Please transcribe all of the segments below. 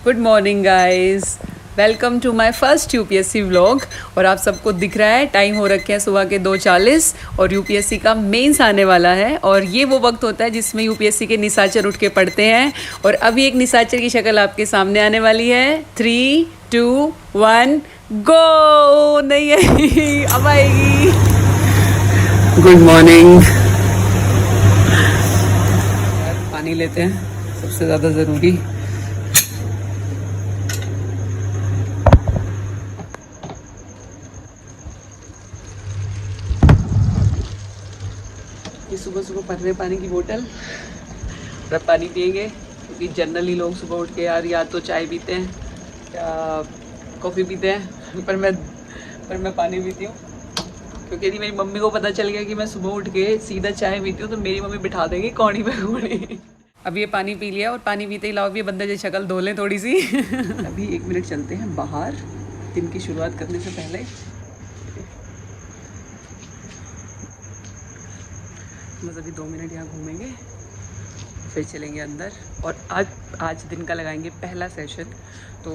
Good morning guys, welcome to my first UPSC vlog. और आप सबको दिख रहा है टाइम हो रखे हैं सुबह के 2:40 और यूपीएससी का मेंस आने वाला है। और ये वो वक्त होता है जिसमें यूपीएससी के निशाचर उठ के पढ़ते हैं। और अभी एक निशाचर की शक्ल आपके सामने आने वाली है। 3, 2, 1 गो। नहीं आई, अब आएगी। Good morning. पानी लेते हैं, सबसे ज़्यादा ज़रूरी। ये सुबह सुबह भर रहे पानी की बोतल और अब पानी पियेंगे, क्योंकि जनरली लोग सुबह उठ के यार या तो चाय पीते हैं या कॉफ़ी पीते हैं, पर मैं पानी पीती हूँ। क्योंकि यदि मेरी मम्मी को पता चल गया कि मैं सुबह उठ के सीधा चाय पीती हूँ तो मेरी मम्मी बिठा देगी कौड़ी पे कौड़ी। अब ये पानी पी लिया और पानी पीते ही लाओ भी बंदे जो शक्ल धो लें थोड़ी सी। अभी 1 मिनट चलते हैं बाहर दिन की शुरुआत करने से पहले। बस अभी 2 मिनट यहाँ घूमेंगे, फिर चलेंगे अंदर। और आज दिन का लगाएंगे पहला सेशन। तो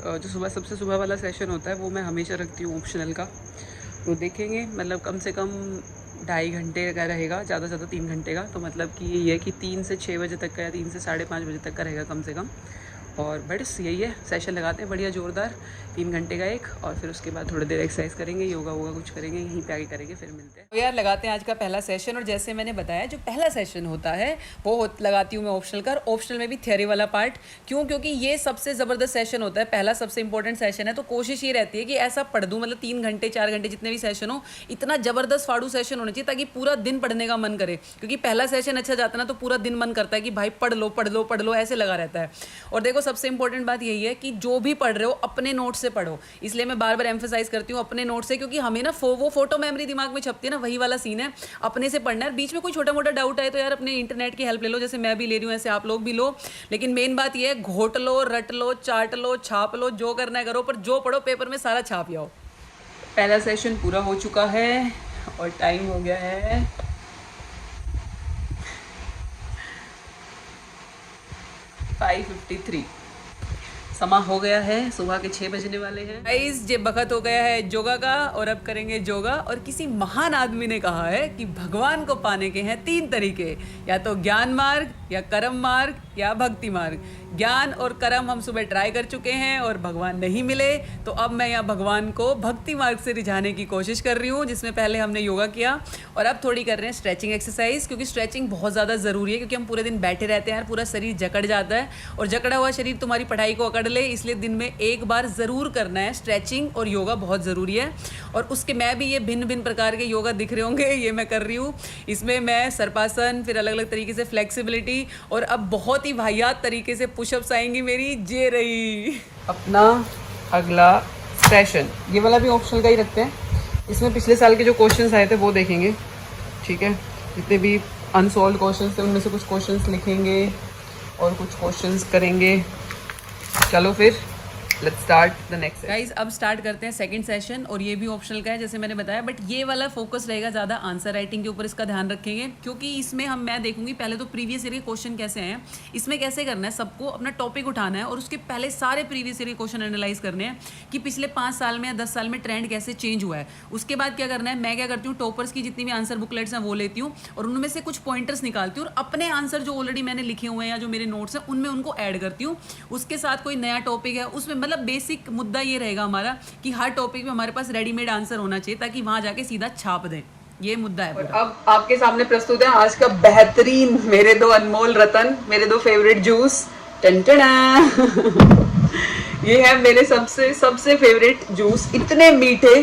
जो सबसे सुबह वाला सेशन होता है वो मैं हमेशा रखती हूँ ऑप्शनल का। तो देखेंगे, मतलब कम से कम 2.5 घंटे का रहेगा, ज़्यादा से ज़्यादा 3 घंटे का। तो मतलब कि ये है कि 3 से 6 बजे तक का या 3 से 5:30 बजे तक का रहेगा कम से कम। और बस यही है, सेशन लगाते हैं बढ़िया ज़ोरदार 3 घंटे का एक। और फिर उसके बाद थोड़ी देर एक्सरसाइज करेंगे, योगा वोगा कुछ करेंगे, यहीं पे आगे करेंगे, फिर मिलते हैं। तो यार लगाते हैं आज का पहला सेशन। और जैसे मैंने बताया जो पहला सेशन होता है वो लगाती हूँ मैं ऑप्शनल का। ऑप्शनल में भी थियोरी वाला पार्ट। क्यों? क्योंकि ये सबसे ज़बरदस्त सेशन होता है, पहला सबसे इंपॉर्टेंट सेशन है। तो कोशिश ये रहती है कि ऐसा पढ़ दूँ, मतलब 3 घंटे 4 घंटे जितने भी सेशन हो, इतना ज़बरदस्त फाड़ू सेशन होना चाहिए ताकि पूरा दिन पढ़ने का मन करे। क्योंकि पहला सेशन अच्छा जाता है ना तो पूरा दिन मन करता है कि भाई पढ़ लो पढ़ लो पढ़ लो, ऐसे लगा रहता है। और देखो सबसे इंपॉर्टेंट बात यही है कि जो भी पढ़ रहे हो अपने नोट से पढ़ो। इसलिए मैं बार बार एम्फेसाइज करती हूँ अपने नोट से, क्योंकि हमें ना वो फोटो मेमोरी दिमाग में छपती है ना, वही वाला सीन है। अपने से पढ़ना है। बीच में कोई छोटा मोटा डाउट आए तो यार अपने इंटरनेट की हेल्प ले लो, जैसे मैं भी ले रही हूँ ऐसे आप लोग भी लो। लेकिन मेन बात यह है, घोट लो रट लो चाट लो छाप लो, जो करना है करो, पर जो पढ़ो पेपर में सारा छाप जाओ। पहला सेशन पूरा हो चुका है और टाइम हो गया है 5:53। समा हो गया है, सुबह के 6 बजने वाले हैं। गाइस ये वक्त हो गया है योगा का और अब करेंगे योगा। और किसी महान आदमी ने कहा है कि भगवान को पाने के हैं 3 तरीके, या तो ज्ञान मार्ग या कर्म मार्ग या भक्ति मार्ग। ज्ञान और कर्म हम सुबह ट्राई कर चुके हैं और भगवान नहीं मिले, तो अब मैं यहाँ भगवान को भक्ति मार्ग से रिझाने की कोशिश कर रही हूँ, जिसमें पहले हमने योगा किया और अब थोड़ी कर रहे हैं स्ट्रेचिंग एक्सरसाइज। क्योंकि स्ट्रेचिंग बहुत ज़्यादा ज़रूरी है, क्योंकि हम पूरे दिन बैठे रहते हैं यार, पूरा शरीर जकड़ जाता है और जकड़ा हुआ शरीर तुम्हारी पढ़ाई को अकड़ ले। इसलिए दिन में एक बार ज़रूर करना है स्ट्रेचिंग, और योगा बहुत ज़रूरी है। और उसके मैं भी ये भिन्न भिन्न प्रकार के योगा दिख रहे होंगे, ये मैं कर रही हूँ। इसमें मैं सर्पासन, फिर अलग अलग तरीके से फ्लेक्सिबिलिटी, और अब बहुत ही वाहियात तरीके से पुशअप्स आएंगी मेरी। जे रही अपना अगला सेशन, ये वाला भी ऑप्शनल का ही रखते हैं। इसमें पिछले साल के जो क्वेश्चंस आए थे वो देखेंगे, ठीक है। जितने भी अनसॉल्व क्वेश्चंस थे उनमें से कुछ क्वेश्चंस लिखेंगे और कुछ क्वेश्चंस करेंगे। चलो फिर let's start the next guys. अब स्टार्ट करते हैं सेकंड सेशन, और ये भी ऑप्शनल का है जैसे मैंने बताया, बट ये वाला फोकस रहेगा ज़्यादा आंसर राइटिंग के ऊपर, इसका ध्यान रखेंगे। क्योंकि इसमें मैं देखूंगी पहले तो प्रीवियस ईयर के क्वेश्चन कैसे हैं। इसमें कैसे करना है, सबको अपना टॉपिक उठाना है और उसके पहले सारे प्रीवियस ईयर के क्वेश्चन एनालाइज करने हैं कि पिछले 5 साल में या 10 साल में ट्रेंड कैसे चेंज हुआ है। उसके बाद क्या करना है, मैं क्या करती हूँ, टॉपर्स की जितनी भी आंसर बुकलेट्स हैं वो लेती हूँ और उनमें से कुछ पॉइंटर्स निकालती हूँ और अपने आंसर जो ऑलरेडी मैंने लिखे हुए हैं या जो मेरे नोट्स हैं उनमें उनको ऐड करती हूँ। उसके साथ कोई नया टॉपिक है उसमें, मतलब बेसिक मुद्दा ये रहेगा हमारा कि हर टॉपिक में हमारे पास रेडीमेड आंसर होना चाहिए ताकि वहां जाके सीधा छाप दें। ये मुद्दा है। अब आपके सामने प्रस्तुत है आज का बेहतरीन, मेरे 2 अनमोल रतन, मेरे 2 फेवरेट जूस। टंटना ये है मेरे सबसे फेवरेट जूस। इतने मीठे,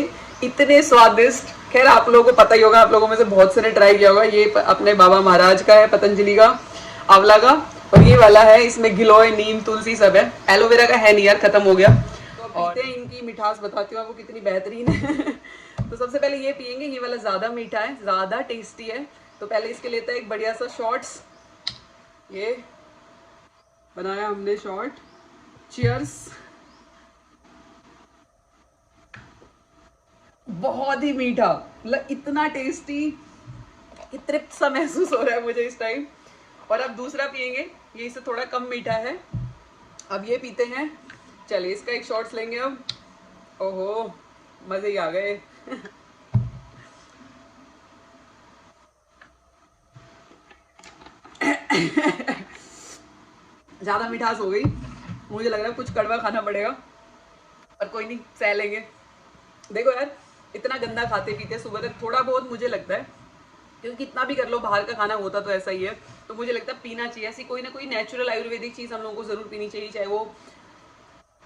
इतने स्वादिष्ट। खैर आप लोगों को पता ही होगा, आप लोगों में से बहुत से ने ट्राई किया होगा। ये अपने बाबा महाराज का है, पतंजलि का, आंवला का। और ये वाला है, इसमें गिलोय नीम तुलसी सब है। एलोवेरा का है नहीं यार, खत्म हो गया। और इनकी मिठास बताती हूँ आपको कितनी बेहतरीन है। तो सबसे पहले ये पियेंगे, ये वाला ज़्यादा मीठा है, ज़्यादा टेस्टी है। तो पहले इसके लेते हैं एक बढ़िया सा शॉट्स। ये बनाया हमने शॉट। चीयर्स। बहुत ही मीठा, मतलब इतना टेस्टी, तृप्त सा महसूस हो रहा है मुझे इस टाइम। और अब दूसरा पियेंगे, ये इससे थोड़ा कम मीठा है। अब ये पीते हैं। चलिए इसका एक शॉट्स लेंगे अब। ओहो मज़े ही आ गए। ज़्यादा मिठास हो गई, मुझे लग रहा है कुछ कड़वा खाना पड़ेगा, पर कोई नहीं, सह लेंगे। देखो यार, इतना गंदा खाते पीते सुबह तक थोड़ा बहुत मुझे लगता है, क्योंकि कितना भी कर लो बाहर का खाना होता तो ऐसा ही है, तो मुझे लगता है पीना चाहिए। ऐसी कोई ना कोई नेचुरल आयुर्वेदिक चीज़ हम लोगों को ज़रूर पीनी चाहिए, चाहे वो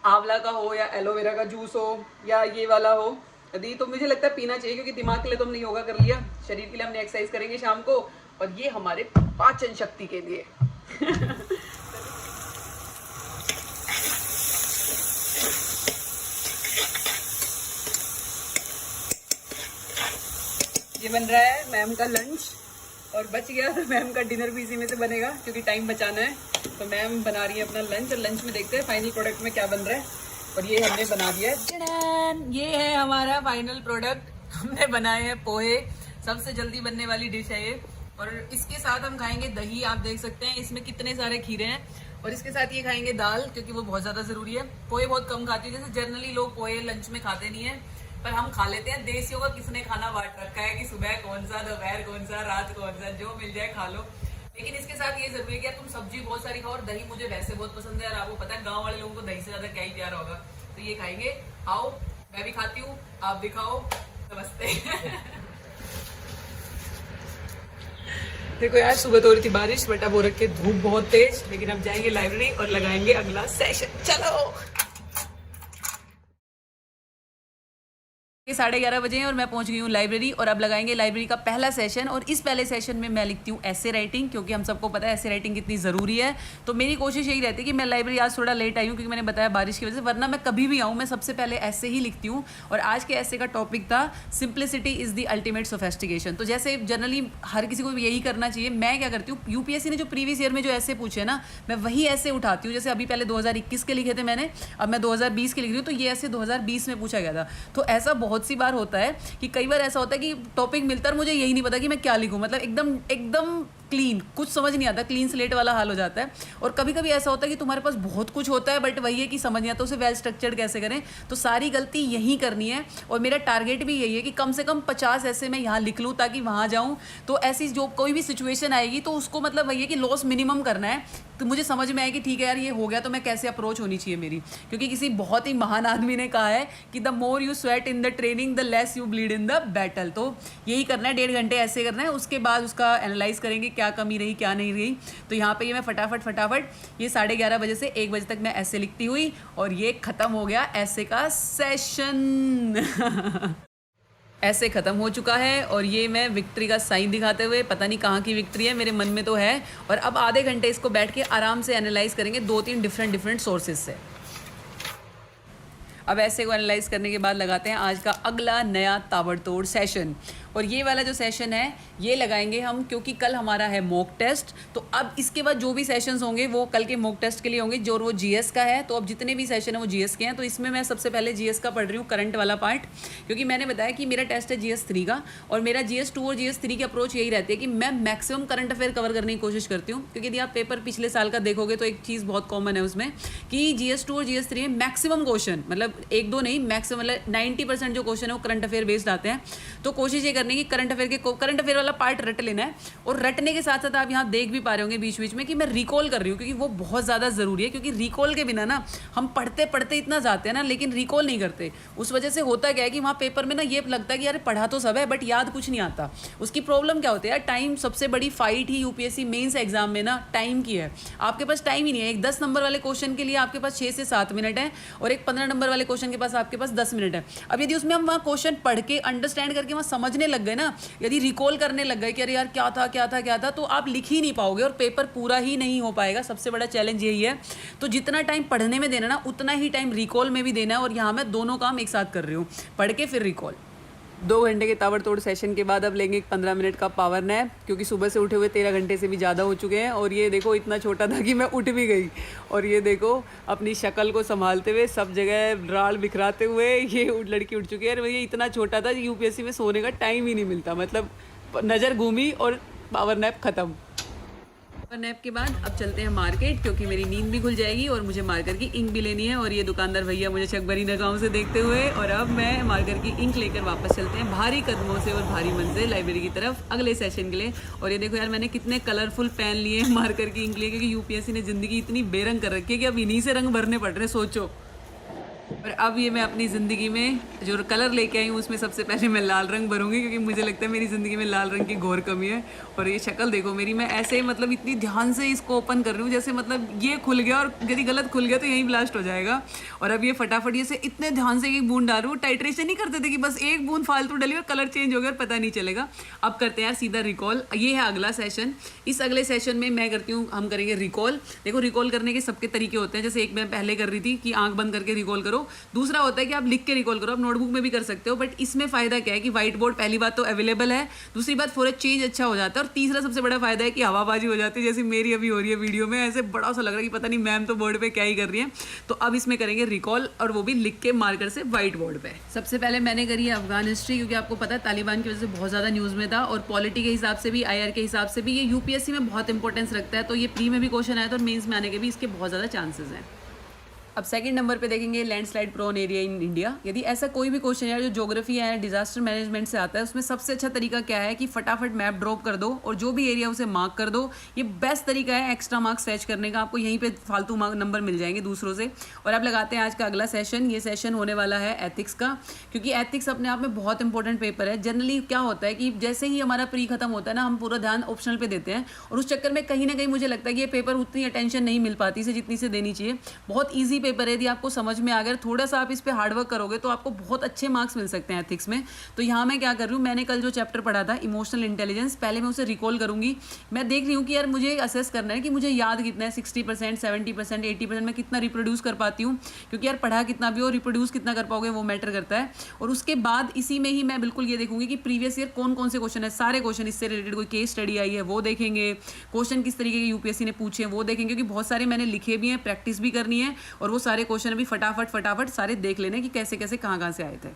आंवला का हो या एलोवेरा का जूस हो या ये वाला हो। यदि तो मुझे लगता है पीना चाहिए, क्योंकि दिमाग के लिए तो हमने योगा कर लिया, शरीर के लिए हमने एक्सरसाइज करेंगे शाम को, और ये हमारे पाचन शक्ति के लिए। ये बन रहा है मैम का लंच, और बच गया तो मैम का डिनर भी इसी में से बनेगा, क्योंकि टाइम बचाना है। तो मैम बना रही है अपना लंच, और लंच में देखते हैं फाइनल प्रोडक्ट में क्या बन रहा है। और ये हमने बना दिया है, ये है हमारा फाइनल प्रोडक्ट। हमने बनाए हैं पोहे, सबसे जल्दी बनने वाली डिश है ये। और इसके साथ हम खाएंगे दही, आप देख सकते हैं इसमें कितने सारे खीरे हैं। और इसके साथ ये खाएंगे दाल, क्योंकि वो बहुत ज़्यादा ज़रूरी है। पोहे बहुत कम खाती है, जैसे जनरली लोग पोहे लंच में खाते नहीं है, पर हम खा लेते हैं। देसियों का किसने खाना बांट रखा है कि सुबह कौन सा, दोपहर कौन सा, रात कौन सा, जो मिल जाए खा लो। लेकिन इसके साथ ये जरूरी है कि तुम सब्जी बहुत सारी खाओ, और दही मुझे वैसे बहुत पसंद है, और आपको पता है गांव वाले लोगों को दही से ज्यादा क्या ही प्यार होगा। तो ये खाएंगे, आओ मैं भी खाती हूँ, आप भी खाओ। नमस्ते। देखो यार, सुबह तो हो रही थी बारिश, बट अब हो रखी है धूप बहुत तेज। लेकिन अब जाएंगे लाइब्रेरी और लगाएंगे अगला सेशन। चलो। 11:30 बजे हैं और मैं पहुंच गई हूँ लाइब्रेरी, और अब लगाएंगे लाइब्रेरी का पहला सेशन। और इस पहले सेशन में मैं लिखती हूँ ऐसे राइटिंग, क्योंकि हम सबको पता है ऐसे राइटिंग कितनी ज़रूरी है। तो मेरी कोशिश यही रहती है कि मैं लाइब्रेरी आज थोड़ा लेट आई हूँ, क्योंकि मैंने बताया बारिश की वजह से, वरना मैं कभी भी आऊँ मैं सबसे पहले ऐसे ही लिखती हूँ। और आज के ऐसे का टॉपिक था simplicity is the ultimate sophistication. तो जैसे जनरली हर किसी को यही करना चाहिए, मैं क्या करती हूँ, यूपीएससी ने जो प्रीवियस ईयर में जो ऐसे पूछे हैं ना, मैं वही ऐसे उठाती हूँ। जैसे अभी पहले 2021 के लिखे थे मैंने, अब मैं 2020 के लिख रही हूँ, तो ये ऐसे 2020 में पूछा गया था। तो ऐसा बहुत सी बार होता है कि कई बार ऐसा होता है कि टॉपिक मिलता है और मुझे यही नहीं पता कि मैं क्या लिखूं, मतलब एकदम एकदम क्लीन, कुछ समझ नहीं आता, क्लीन स्लेट वाला हाल हो जाता है। और कभी कभी ऐसा होता है कि तुम्हारे पास बहुत कुछ होता है, बट वही है कि समझ नहीं आता उसे वेल स्ट्रक्चर्ड कैसे करें। तो सारी गलती यही करनी है, और मेरा टारगेट भी यही है कि कम से कम 50 ऐसे मैं यहाँ लिख लूँ, ताकि वहाँ जाऊँ तो ऐसी जो कोई भी सिचुएशन आएगी तो उसको मतलब वही है कि लॉस मिनिमम करना है। तो मुझे समझ में आए कि ठीक है यार, ये हो गया तो मैं कैसे अप्रोच होनी चाहिए मेरी। क्योंकि किसी बहुत ही महान आदमी ने कहा है कि the more you sweat in the training the less you bleed in the battle. तो यही करना है, 1.5 घंटे ऐसे करना है, उसके बाद उसका एनालाइज करेंगे क्या कमी रही क्या नहीं रही। तो यहाँ पे ये मैं फटाफट ये 11:30 बजे से 1 बजे तक मैं ऐसे लिखती हुई, और ये ख़त्म हो गया ऐसे का सेशन। ऐसे ख़त्म हो चुका है, और ये मैं विक्ट्री का साइन दिखाते हुए, पता नहीं कहाँ की विक्ट्री है, मेरे मन में तो है। और अब आधे घंटे इसको बैठ के आराम से एनालाइज करेंगे 2-3 डिफरेंट सोर्सेज से। अब ऐसे को एनालाइज करने के बाद लगाते हैं आज का अगला नया ताबड़तोड़ सेशन। और ये वाला जो सेशन है ये लगाएंगे हम, क्योंकि कल हमारा है मॉक टेस्ट। तो अब इसके बाद जो भी सेशंस होंगे वो कल के मॉक टेस्ट के लिए होंगे, जो वो जीएस का है। तो अब जितने भी सेशन है वो जीएस के हैं। तो इसमें मैं सबसे पहले जीएस का पढ़ रही हूँ, करंट वाला पार्ट, क्योंकि मैंने बताया कि मेरा टेस्ट है जीएस 3 का, और मेरा जीएस 2 और जीएस 3 की अप्रोच यही रहती है कि मैं मैक्सिमम करंट अफेयर कवर करने की कोशिश करती हूँ। क्योंकि यदि आप पेपर पिछले साल का देखोगे तो एक चीज़ बहुत कॉमन है उसमें, कि जीएस 2 और जीएस 3 में मैक्सिमम क्वेश्चन, मतलब 1-2 नहीं, मैक्सिमम मतलब 90% जो क्वेश्चन है वो करंट अफेयर बेस्ड आते हैं। तो कोशिश ये करने की करंट अफेयर वाला पार्ट रट लेना है। और रटने के साथ साथ आप यहाँ देख भी पा रहे होंगे बीच बीच में कि मैं रिकॉल कर रही हूँ, क्योंकि वो बहुत ज़्यादा ज़रूरी है। क्योंकि रिकॉल के बिना ना हम पढ़ते पढ़ते इतना जाते हैं ना, लेकिन रिकॉल नहीं करते। उस वजह से होता क्या है कि वहाँ पेपर में ना ये लगता है कि यार पढ़ा तो सब है, बट याद कुछ नहीं आता। उसकी प्रॉब्लम क्या होती है यार, टाइम सबसे बड़ी फाइट ही यूपीएससी मेंस एग्जाम में ना टाइम की है। आपके पास टाइम ही नहीं है। एक 10 नंबर वाले क्वेश्चन के लिए आपके पास 6 से 7 मिनट है, और एक 15 नंबर वाले क्वेश्चन के पास आपके पास 10 मिनट है। अब यदि उसमें हम वहाँ क्वेश्चन पढ़ के अंडरस्टैंड करके वहाँ समझने लग गए ना, यदि रिकॉल करने लग गए कि अरे यार क्या था, तो आप लिख ही नहीं पाओगे और पेपर पूरा ही नहीं हो पाएगा। सबसे बड़ा चैलेंज यही है। तो जितना टाइम पढ़ने में देना ना, उतना ही टाइम रिकॉल में भी देना है। और यहाँ मैं दोनों काम एक साथ कर रही हूँ, पढ़ के फिर रिकॉल। 2 घंटे के ताबड़तोड़ सेशन के बाद अब लेंगे 15 मिनट का पावर नैप, क्योंकि सुबह से उठे हुए 13 घंटे से भी ज़्यादा हो चुके हैं। और ये देखो इतना छोटा था कि मैं उठ भी गई, और ये देखो अपनी शक्ल को संभालते हुए सब जगह राल बिखराते हुए ये लड़की उठ चुकी है। और ये इतना छोटा था कि यूपीएससी में सोने का टाइम ही नहीं मिलता, मतलब नज़र घूमी और पावर नैप ख़त्म। और नैप के बाद अब चलते हैं मार्केट, क्योंकि मेरी नींद भी खुल जाएगी और मुझे मार्कर की इंक भी लेनी है। और ये दुकानदार भैया मुझे चकबरी नगाहों से देखते हुए, और अब मैं मार्कर की इंक लेकर वापस चलते हैं भारी कदमों से और भारी मन से लाइब्रेरी की तरफ अगले सेशन के लिए। और ये देखो यार, मैंने कितने कलरफुल पेन लिए हैं मार्कर की इंक लिए, क्योंकि यूपीएससी ने ज़िंदगी इतनी बेरंग कर रखी है कि अब इन्हीं से रंग भरने पड़ रहे हैं, सोचो। और अब ये मैं अपनी ज़िंदगी में जो कलर लेके आई हूँ उसमें सबसे पहले मैं लाल रंग भरूंगी, क्योंकि मुझे लगता है मेरी ज़िंदगी में लाल रंग की घोर कमी है। और ये शक्ल देखो मेरी, मैं ऐसे मतलब इतनी ध्यान से इसको ओपन कर रही हूँ जैसे मतलब ये खुल गया और यदि गलत खुल गया तो यहीं ब्लास्ट हो जाएगा। और अब ये फटाफट ये से इतने ध्यान से एक बूंद डाल रही हूँ। टाइट्रेशन नहीं करते थे कि बस एक बूंद फालतू डली और कलर चेंज हो गया और पता नहीं चलेगा। अब करते हैं यार सीधा रिकॉल। ये है अगला सेशन। इस अगले सेशन में मैं करती हूँ, हम करेंगे रिकॉल। देखो रिकॉल करने के सबके तरीके होते हैं, जैसे एक मैं पहले कर रही थी कि आंख बंद करके रिकॉल करो, दूसरा होता है कि आप लिख के रिकॉल करो, आप नोटबुक में भी कर सकते हो। बट इसमें फायदा क्या है कि व्हाइट बोर्ड पहली बात तो अवेलेबल है, दूसरी बात फॉर चेंज अच्छा हो जाता है, और तीसरा सबसे बड़ा फायदा है कि हवाबाजी हो जाती है, जैसे मेरी अभी हो रही है वीडियो में। ऐसे बड़ा सा लग रहा है कि पता नहीं मैम तो बोर्ड पे क्या ही कर रही है। तो अब इसमें करेंगे रिकॉल, और वो भी लिख के मार्कर से व्हाइट बोर्ड पे। सबसे पहले मैंने करी है अफगान हिस्ट्री, क्योंकि आपको पता है तालिबान की वजह से बहुत ज़्यादा न्यूज़ में था, और पॉलिटी के हिसाब से भी, IR के हिसाब से भी ये यूपीएससी में बहुत इंपॉर्टेंस रखता है। तो ये प्री में भी क्वेश्चन आया था और मेन्स में आने के भी इसके बहुत ज़्यादा चांसेस हैं। अब सेकंड नंबर पे देखेंगे landslide prone area in India. यदि ऐसा कोई भी क्वेश्चन है जो ज्योग्राफी या डिजास्टर मैनेजमेंट से आता है, उसमें सबसे अच्छा तरीका क्या है कि फटाफट मैप ड्रॉप कर दो और जो भी एरिया उसे मार्क कर दो। ये बेस्ट तरीका है एक्स्ट्रा मार्क्स फैच करने का, आपको यहीं पे फालतू मार्क नंबर मिल जाएंगे दूसरों से। और अब लगाते हैं आज का अगला सेशन। ये सेशन होने वाला है एथिक्स का, क्योंकि एथिक्स अपने आप में बहुत इंपॉर्टेंट पेपर है। जनरली क्या होता है कि जैसे ही हमारा प्री खत्म होता है ना, हम पूरा ध्यान ऑप्शनल पे देते हैं, और उस चक्कर में कहीं ना कहीं मुझे लगता है कि ये पेपर उतनी अटेंशन नहीं मिल पाती इसे जितनी से देनी चाहिए। बहुत ईजी पेपर है, यदि आपको समझ में आ गया, थोड़ा सा आप इस पे हार्डवर्क करोगे तो आपको बहुत अच्छे मार्क्स मिल सकते हैं एथिक्स में। तो यहाँ मैं क्या कर रही हूँ, मैंने कल जो चैप्टर पढ़ा था इमोशनल इंटेलिजेंस, पहले मैं उसे रिकॉल करूंगी। मैं देख रही हूँ कि यार मुझे असेस करना है कि मुझे याद कितना है, 60%, 70%, 80% मैं कितना रिप्रोड्यूस कर पाती हूँ, क्योंकि यार पढ़ा कितना भी हो, रिप्रोड्यूस कितना कर पाओगे वो मैटर करता है। और उसके बाद इसी में ही मैं बिल्कुल ये देखूंगी कि प्रीवियस ईयर कौन कौन से क्वेश्चन है, सारे क्वेश्चन इससे रिलेटेड, कोई केस स्टडी आई है वो देखेंगे, क्वेश्चन किस तरीके के यूपीएससी ने पूछे हैं वो देखेंगे, क्योंकि बहुत सारे मैंने लिखे भी हैं, प्रैक्टिस भी करनी है, और वो सारे क्वेश्चन अभी फटाफट सारे देख लेने कि कैसे कैसे कहाँ से आए थे।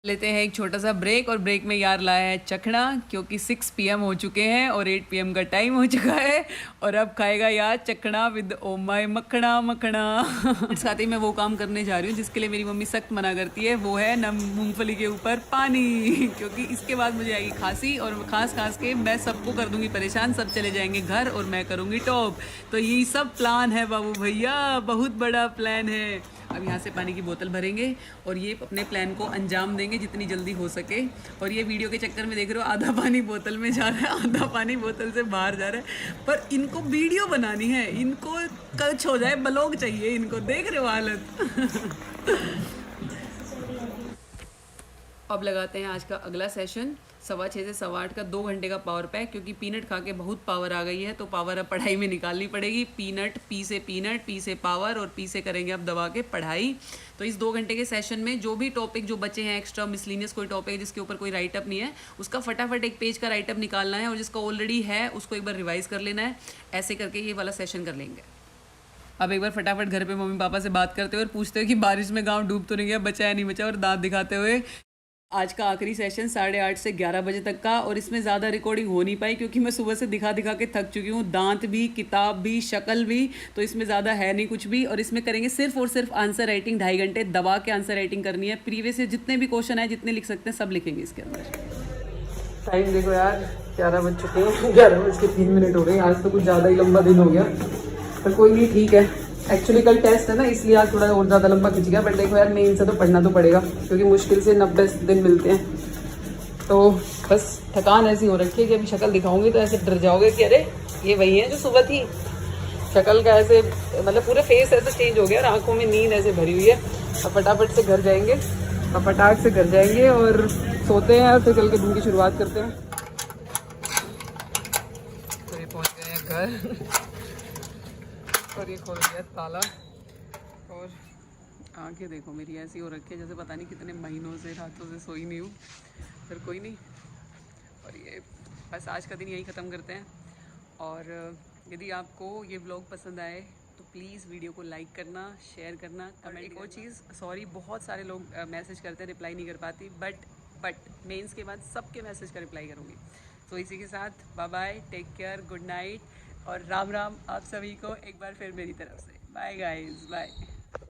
लेते हैं एक छोटा सा ब्रेक, और ब्रेक में यार लाया है चखना, क्योंकि 6 PM हो चुके हैं और 8 PM का टाइम हो चुका है, और अब खाएगा यार चखना विद ओ माय मखना मखना। साथ ही मैं वो काम करने जा रही हूँ जिसके लिए मेरी मम्मी सख्त मना करती है, वो है नम मूंगफली के ऊपर पानी, क्योंकि इसके बाद मुझे आएगी खांसी, और खांस के मैं सबको कर दूंगी परेशान, सब चले जाएंगे घर और मैं करूँगी टॉप। तो यही सब प्लान है बाबू भैया, बहुत बड़ा प्लान है। अब यहाँ से पानी की बोतल भरेंगे और ये अपने प्लान को अंजाम देंगे जितनी जल्दी हो सके। और ये वीडियो के चक्कर में देख रहे हो आधा पानी बोतल में जा रहा है, आधा पानी बोतल से बाहर जा रहा है, पर इनको वीडियो बनानी है, इनको कच हो जाए, ब्लॉग चाहिए इनको, देख रहे हो हालत। अब लगाते हैं आज का अगला सेशन, 6:15 से 8:15 का 2 घंटे का पावर पैक, क्योंकि पीनट खा के बहुत पावर आ गई है, तो पावर अब पढ़ाई में निकालनी पड़ेगी। पीनट, पी से पावर, और पी से करेंगे अब दबा के पढ़ाई। तो इस 2 घंटे के सेशन में जो भी टॉपिक जो बचे हैं, एक्स्ट्रा मिसलिनियस कोई टॉपिक जिसके ऊपर कोई राइटअप नहीं है, उसका फटाफट एक पेज का राइटअप निकालना है, और जिसका ऑलरेडी है उसको एक बार रिवाइज कर लेना है। ऐसे करके ये वाला सेशन कर लेंगे। अब एक बार फटाफट घर पे मम्मी पापा से बात करते हुए और पूछते हुए कि बारिश में गाँव डूब तो नहीं गया, बचा है नहीं बचा, और दांत दिखाते हुए आज का आखिरी सेशन 8:30 से 11 बजे तक का। और इसमें ज़्यादा रिकॉर्डिंग हो नहीं पाई, क्योंकि मैं सुबह से दिखा के थक चुकी हूँ, दांत भी, किताब भी, शक्ल भी, तो इसमें ज़्यादा है नहीं कुछ भी। और इसमें करेंगे सिर्फ और सिर्फ आंसर राइटिंग, 2.5 घंटे दबा के आंसर राइटिंग करनी है। प्रीवियस से जितने भी क्वेश्चन है, जितने लिख सकते हैं, सब लिखेंगे इसके अंदर। टाइम देखो यार, 11 बज चुके हैं, 11:03 हो गए। आज तो कुछ ज़्यादा ही लंबा दिन हो गया, पर कोई नहीं, ठीक है। एक्चुअली कल टेस्ट है ना, इसलिए आज थोड़ा और ज़्यादा लंबा खिंच गया, बट देखो यार मेन से तो पढ़ना तो पड़ेगा, क्योंकि मुश्किल से 90 दिन मिलते हैं। तो बस थकान ऐसी हो रखी है कि अभी शक्ल दिखाऊंगी तो ऐसे डर जाओगे कि अरे ये वही है जो सुबह थी। शक्ल का ऐसे मतलब पूरा फेस ऐसे चेंज हो गया और आंखों में नींद ऐसे भरी हुई है। अब फटाफट से घर जाएंगे, और सोते हैं, और फिर कल के दिन की शुरुआत करते हैं। तो ये पहुँच गए हैं घर, और ये खोल दिया ताला, और आंखें देखो मेरी ऐसी हो रखी है जैसे पता नहीं कितने महीनों से, रातों से सोई नहीं हूँ, फिर कोई नहीं। और ये बस आज का दिन यही ख़त्म करते हैं। और यदि आपको ये व्लॉग पसंद आए तो प्लीज़ वीडियो को लाइक करना, शेयर करना, कमेंट। एक और चीज़, सॉरी बहुत सारे लोग मैसेज करते हैं, रिप्लाई नहीं कर पाती, बट मेंस के बाद सबके मैसेज का रिप्लाई करूँगी। तो इसी के साथ bye bye, take care, good night और राम राम आप सभी को एक बार फिर मेरी तरफ से। Bye guys, bye.